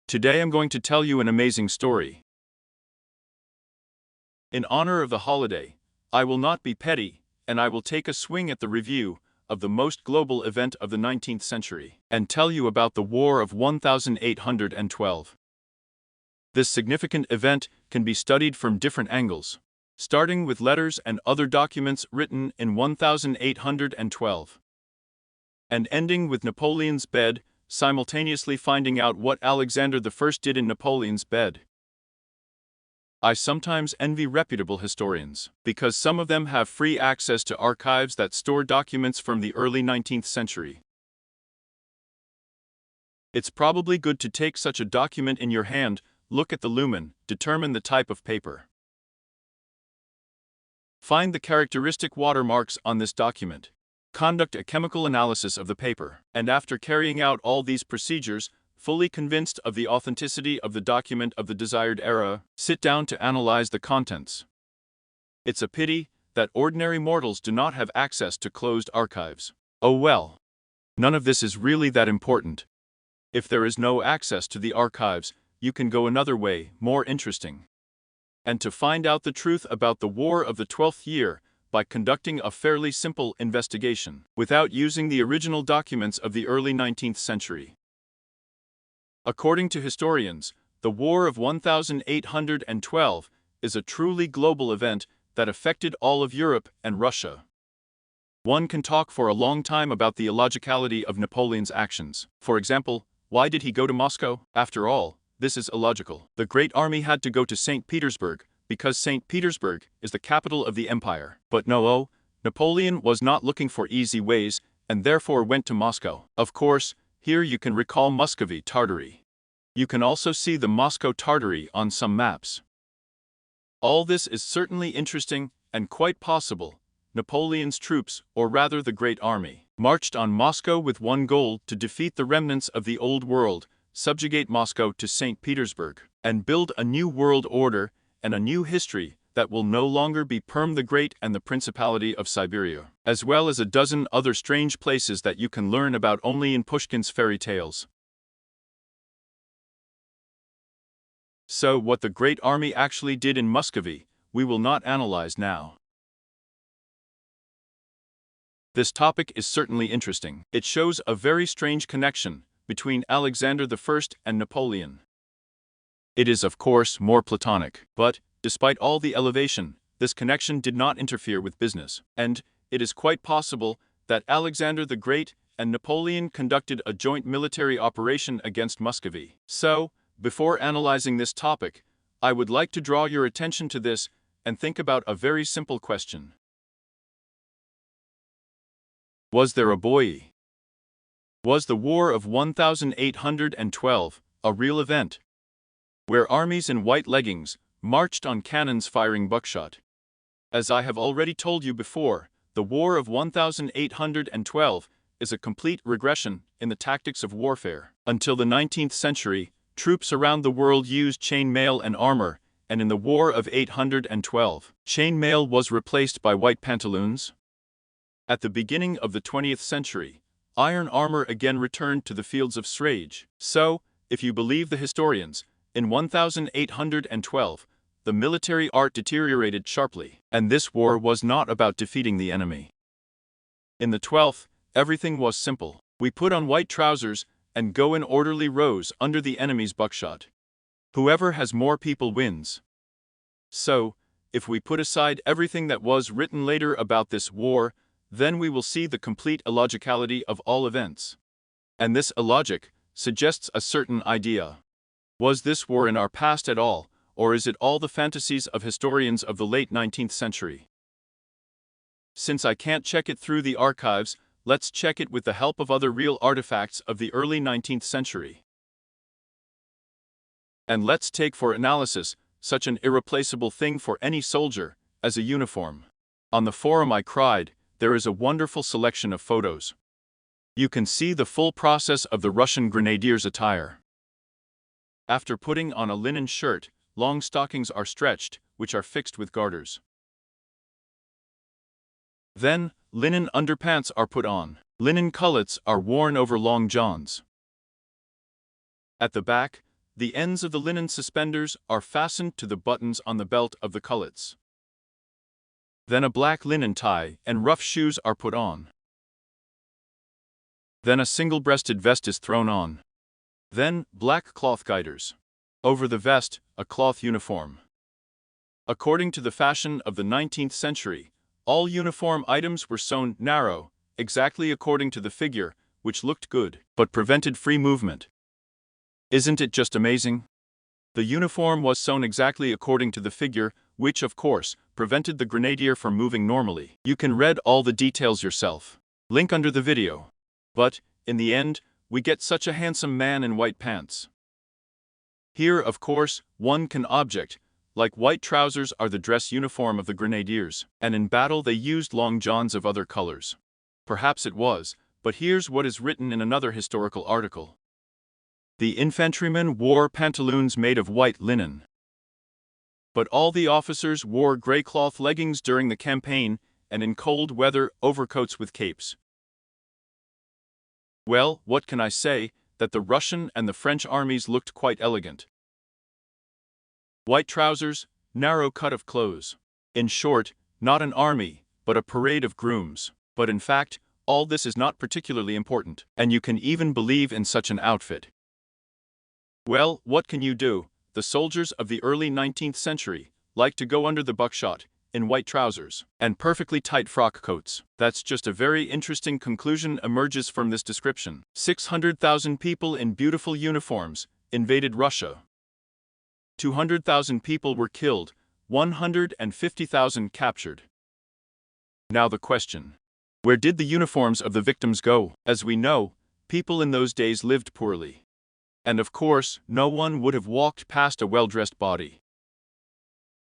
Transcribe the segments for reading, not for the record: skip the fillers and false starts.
Today I'm going to tell you an amazing story. In honor of the holiday, I will not be petty, and I will take a swing at the review of the most global event of the 19th century, and tell you about the War of 1812. This significant event can be studied from different angles, starting with letters and other documents written in 1812, and ending with Napoleon's bed, simultaneously finding out what Alexander I did in Napoleon's bed. I sometimes envy reputable historians, because some of them have free access to archives that store documents from the early 19th century. It's probably good to take such a document in your hand, look at the lumen, determine the type of paper. Find the characteristic watermarks on this document. Conduct a chemical analysis of the paper, and after carrying out all these procedures, fully convinced of the authenticity of the document of the desired era, sit down to analyze the contents. It's a pity that ordinary mortals do not have access to closed archives. Oh well. None of this is really that important. If there is no access to the archives, you can go another way, more interesting. And to find out the truth about the War of the 12th year, by conducting a fairly simple investigation, without using the original documents of the early 19th century. According to historians, the War of 1812 is a truly global event that affected all of Europe and Russia. One can talk for a long time about the illogicality of Napoleon's actions. For example, why did he go to Moscow? After all, this is illogical. The Great Army had to go to St. Petersburg, because St. Petersburg is the capital of the empire. But no, Napoleon was not looking for easy ways, and therefore went to Moscow. Of course, here you can recall Muscovy Tartary. You can also see the Moscow Tartary on some maps. All this is certainly interesting and quite possible. Napoleon's troops, or rather the Great Army, marched on Moscow with one goal: to defeat the remnants of the old world, subjugate Moscow to St. Petersburg, and build a new world order and a new history that will no longer be Perm the Great and the Principality of Siberia, as well as a dozen other strange places that you can learn about only in Pushkin's fairy tales. So what the Great Army actually did in Muscovy, we will not analyze now. This topic is certainly interesting. It shows a very strange connection between Alexander I and Napoleon. It is of course more platonic, but, despite all the elevation, this connection did not interfere with business, and it is quite possible that Alexander the Great and Napoleon conducted a joint military operation against Muscovy. So, before analyzing this topic, I would like to draw your attention to this and think about a very simple question. Was there a boy? Was the War of 1812 a real event, where armies in white leggings marched on cannons firing buckshot? As I have already told you before, the War of 1812 is a complete regression in the tactics of warfare. Until the 19th century, troops around the world used chain mail and armor, and in the War of 1812, chain mail was replaced by white pantaloons. At the beginning of the 20th century, iron armor again returned to the fields of Srage. So, if you believe the historians, in 1812, the military art deteriorated sharply, and this war was not about defeating the enemy. In the 12th, everything was simple. We put on white trousers and go in orderly rows under the enemy's buckshot. Whoever has more people wins. So, if we put aside everything that was written later about this war, then we will see the complete illogicality of all events. And this illogic suggests a certain idea. Was this war in our past at all, or is it all the fantasies of historians of the late 19th century? Since I can't check it through the archives, let's check it with the help of other real artifacts of the early 19th century. And let's take for analysis such an irreplaceable thing for any soldier as a uniform. On the forum I cried, there is a wonderful selection of photos. You can see the full process of the Russian grenadier's attire. After putting on a linen shirt, long stockings are stretched, which are fixed with garters. Then, linen underpants are put on. Linen culottes are worn over long johns. At the back, The ends of the linen suspenders are fastened to the buttons on the belt of the culottes. Then a black linen tie and rough shoes are put on. Then a single-breasted vest is thrown on. Then, black cloth gaiters. Over the vest, a cloth uniform. According to the fashion of the 19th century, all uniform items were sewn narrow, exactly according to the figure, which looked good, but prevented free movement. Isn't it just amazing? The uniform was sewn exactly according to the figure, which, of course, prevented the grenadier from moving normally. You can read all the details yourself. Link under the video. But, in the end, we get such a handsome man in white pants. Here, of course, one can object, like white trousers are the dress uniform of the grenadiers, and in battle they used long johns of other colors. Perhaps it was, but here's what is written in another historical article. The infantrymen wore pantaloons made of white linen. But all the officers wore gray cloth leggings during the campaign, and in cold weather overcoats with capes. Well, what can I say, that the Russian and the French armies looked quite elegant. White trousers, narrow cut of clothes. In short, not an army, but a parade of grooms. But in fact, all this is not particularly important, and you can even believe in such an outfit. Well, what can you do? The soldiers of the early 19th century liked to go under the buckshot, in white trousers, and perfectly tight frock coats. That's just a very interesting conclusion emerges from this description. 600,000 people in beautiful uniforms invaded Russia. 200,000 people were killed, 150,000 captured. Now the question. Where did the uniforms of the victims go? As we know, people in those days lived poorly. And of course, no one would have walked past a well-dressed body.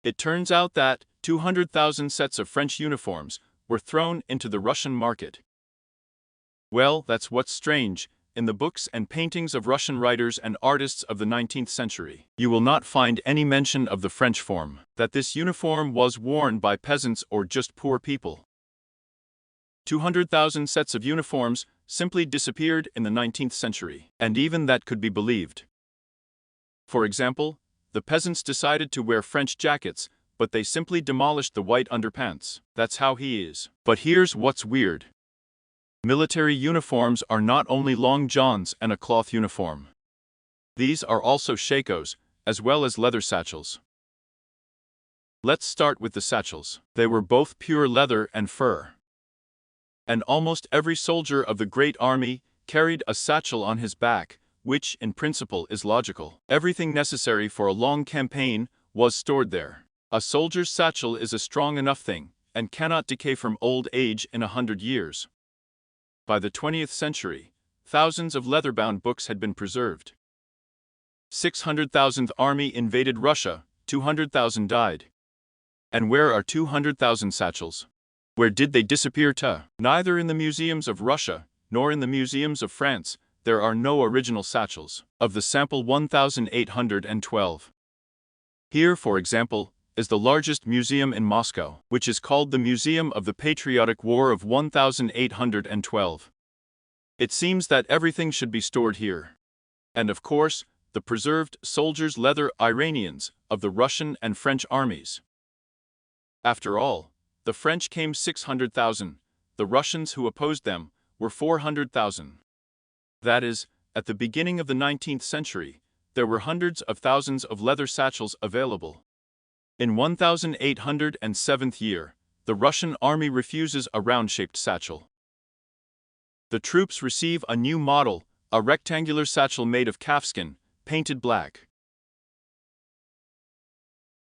It turns out that 200,000 sets of French uniforms were thrown into the Russian market. Well, that's what's strange. In the books and paintings of Russian writers and artists of the 19th century, you will not find any mention of the French form, that this uniform was worn by peasants or just poor people. 200,000 sets of uniforms simply disappeared in the 19th century, and even that could be believed. For example, the peasants decided to wear French jackets, but they simply demolished the white underpants. That's how he is. But here's what's weird. Military uniforms are not only long johns and a cloth uniform. These are also shakos, as well as leather satchels. Let's start with the satchels. They were both pure leather and fur. And almost every soldier of the Great Army carried a satchel on his back, which, in principle, is logical. Everything necessary for a long campaign was stored there. A soldier's satchel is a strong enough thing, and cannot decay from old age in 100 years. By the 20th century, thousands of leather-bound books had been preserved. 600,000th Army invaded Russia, 200,000 died. And where are 200,000 satchels? Where did they disappear to? Neither in the museums of Russia, nor in the museums of France, there are no original satchels. Of the sample 1,812. Here, for example, is the largest museum in Moscow, which is called the Museum of the Patriotic War of 1,812. It seems that everything should be stored here. And of course, the preserved soldiers' leather Iranians of the Russian and French armies. After all, the French came 600,000, the Russians who opposed them were 400,000. That is, at the beginning of the 19th century, there were hundreds of thousands of leather satchels available. In 1807th year, the Russian army refuses a round-shaped satchel. The troops receive a new model, a rectangular satchel made of calfskin, painted black.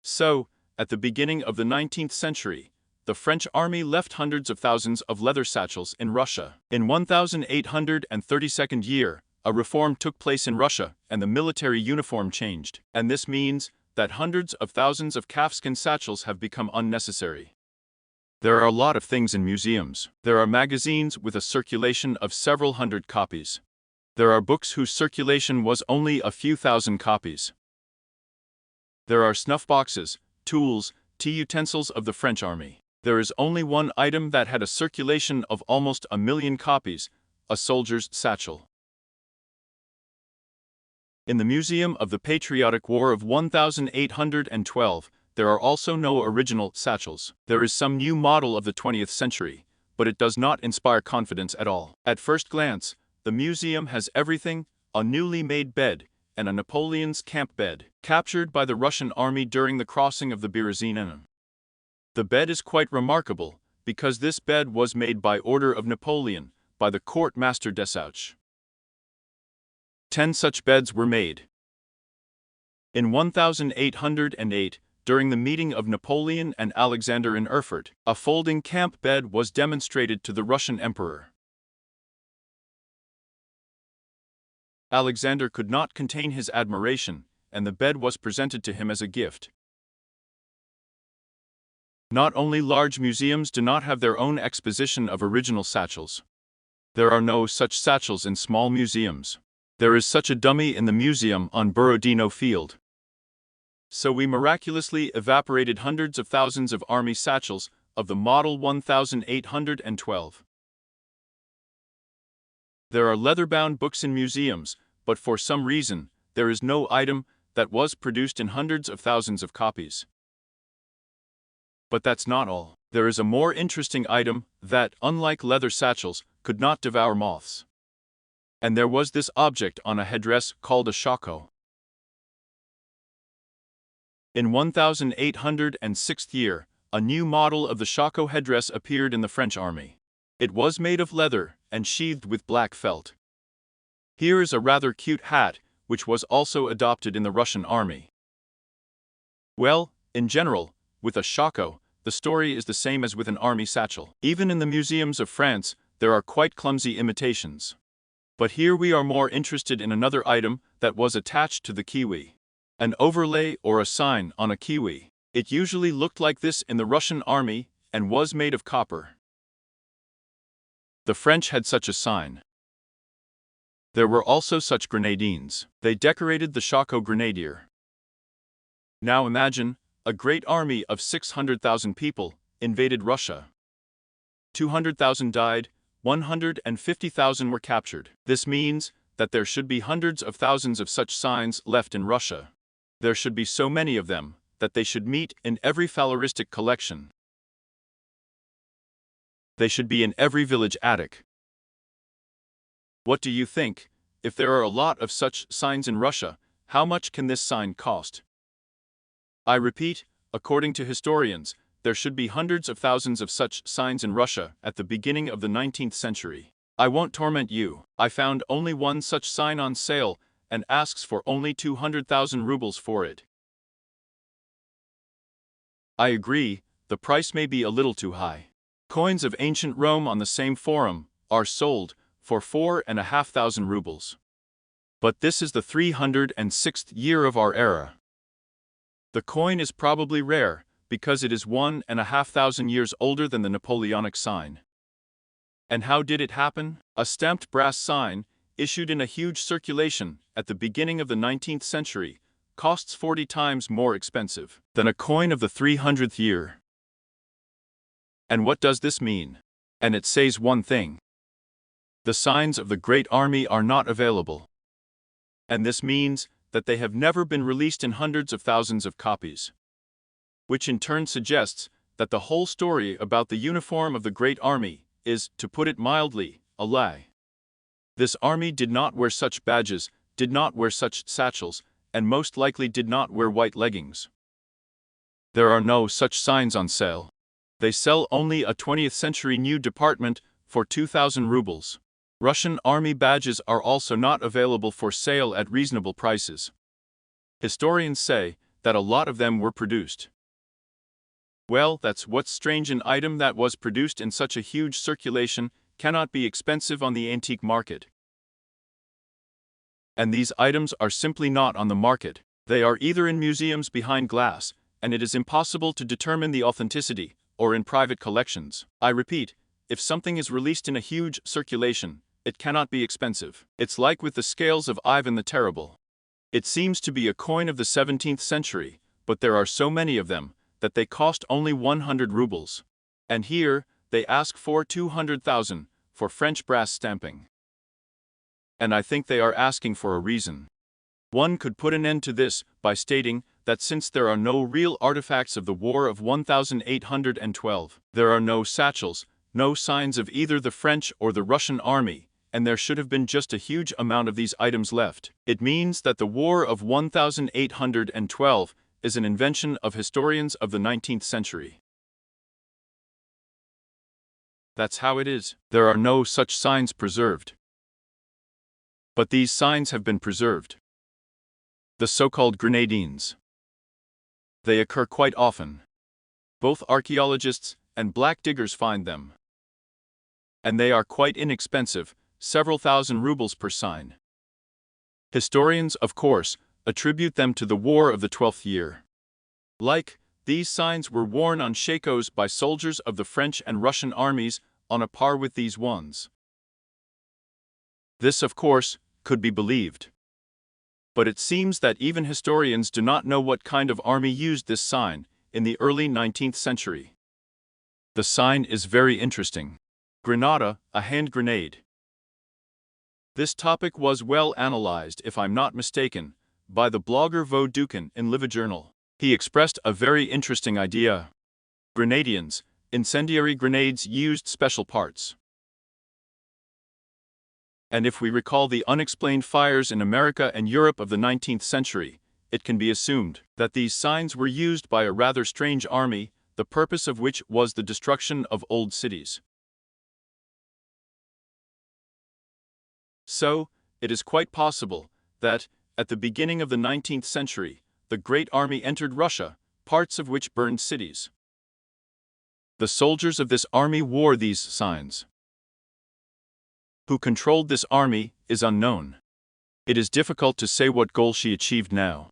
So, at the beginning of the 19th century, the French army left hundreds of thousands of leather satchels in Russia. In 1832nd year, a reform took place in Russia and the military uniform changed. And this means that hundreds of thousands of calfskin satchels have become unnecessary. There are a lot of things in museums. There are magazines with a circulation of several hundred copies. There are books whose circulation was only a few thousand copies. There are snuff boxes, tools, tea utensils of the French army. There is only one item that had a circulation of almost 1 million copies, a soldier's satchel. In the Museum of the Patriotic War of 1812, there are also no original satchels. There is some new model of the 20th century, but it does not inspire confidence at all. At first glance, the museum has everything: a newly made bed and a Napoleon's camp bed, captured by the Russian army during the crossing of the Berezina. The bed is quite remarkable, because this bed was made by order of Napoleon, by the court master Desouch. 10 such beds were made. In 1808, during the meeting of Napoleon and Alexander in Erfurt, a folding camp bed was demonstrated to the Russian emperor. Alexander could not contain his admiration, and the bed was presented to him as a gift. Not only large museums do not have their own exposition of original satchels. There are no such satchels in small museums. There is such a dummy in the museum on Borodino Field. So we miraculously evaporated hundreds of thousands of army satchels of the model 1812. There are leather-bound books in museums, but for some reason, there is no item that was produced in hundreds of thousands of copies. But that's not all. There is a more interesting item that, unlike leather satchels, could not devour moths. And there was this object on a headdress called a shako. In 1806 year, a new model of the shako headdress appeared in the French army. It was made of leather and sheathed with black felt. Here is a rather cute hat, which was also adopted in the Russian army. Well, in general, with a shako, the story is the same as with an army satchel. Even in the museums of France, there are quite clumsy imitations. But here we are more interested in another item that was attached to the kiwi. An overlay or a sign on a kiwi. It usually looked like this in the Russian army and was made of copper. The French had such a sign. There were also such grenadines. They decorated the shako grenadier. Now imagine, a great army of 600,000 people invaded Russia. 200,000 died, 150,000 were captured. This means that there should be hundreds of thousands of such signs left in Russia. There should be so many of them that they should meet in every falloristic collection. They should be in every village attic. What do you think? If there are a lot of such signs in Russia, how much can this sign cost? I repeat, according to historians, there should be hundreds of thousands of such signs in Russia at the beginning of the 19th century. I won't torment you. I found only one such sign on sale and asks for only 200,000 rubles for it. I agree, the price may be a little too high. Coins of ancient Rome on the same forum are sold for 4,500 rubles. But this is the 306th year of our era. The coin is probably rare, because it is 1,500 years older than the Napoleonic sign. And how did it happen? A stamped brass sign, issued in a huge circulation at the beginning of the 19th century, costs 40 times more expensive than a coin of the 300th year. And what does this mean? And it says one thing. The signs of the Great Army are not available. And this means that they have never been released in hundreds of thousands of copies. Which in turn suggests that the whole story about the uniform of the Great Army is, to put it mildly, a lie. This army did not wear such badges, did not wear such satchels, and most likely did not wear white leggings. There are no such signs on sale. They sell only a 20th century new department for 2,000 rubles. Russian army badges are also not available for sale at reasonable prices. Historians say that a lot of them were produced. Well, that's what's strange. An item that was produced in such a huge circulation cannot be expensive on the antique market. And these items are simply not on the market. They are either in museums behind glass, and it is impossible to determine the authenticity, or in private collections. I repeat, if something is released in a huge circulation, it cannot be expensive. It's like with the scales of Ivan the Terrible. It seems to be a coin of the 17th century, but there are so many of them that they cost only 100 rubles. And here, they ask for 200,000 for French brass stamping. And I think they are asking for a reason. One could put an end to this by stating that since there are no real artifacts of the War of 1812, there are no satchels, no signs of either the French or the Russian army, and there should have been just a huge amount of these items left. It means that the War of 1812 is an invention of historians of the 19th century. That's how it is. There are no such signs preserved. But these signs have been preserved. The so-called grenadines. They occur quite often. Both archaeologists and black diggers find them. And they are quite inexpensive, several thousand rubles per sign. Historians, of course, attribute them to the War of the 12th year. These signs were worn on shakos by soldiers of the French and Russian armies on a par with these ones. This, of course, could be believed. But it seems that even historians do not know what kind of army used this sign in the early 19th century. The sign is very interesting. Grenada, a hand grenade. This topic was well analyzed, if I'm not mistaken, by the blogger Vo Dukin in LiveJournal. He expressed a very interesting idea. Grenadians, incendiary grenades used special parts. And if we recall the unexplained fires in America and Europe of the 19th century, it can be assumed that these signs were used by a rather strange army, the purpose of which was the destruction of old cities. So, it is quite possible that, at the beginning of the 19th century, the Great Army entered Russia, parts of which burned cities. The soldiers of this army wore these signs. Who controlled this army is unknown. It is difficult to say what goal she achieved now.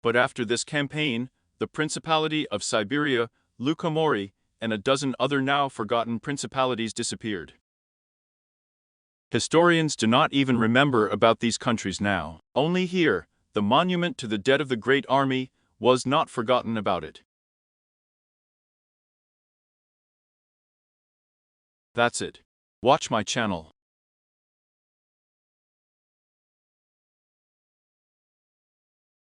But after this campaign, the Principality of Siberia, Lukomori, and a dozen other now forgotten principalities disappeared. Historians do not even remember about these countries now. Only here, the monument to the dead of the Great Army was not forgotten about it. That's it. Watch my channel.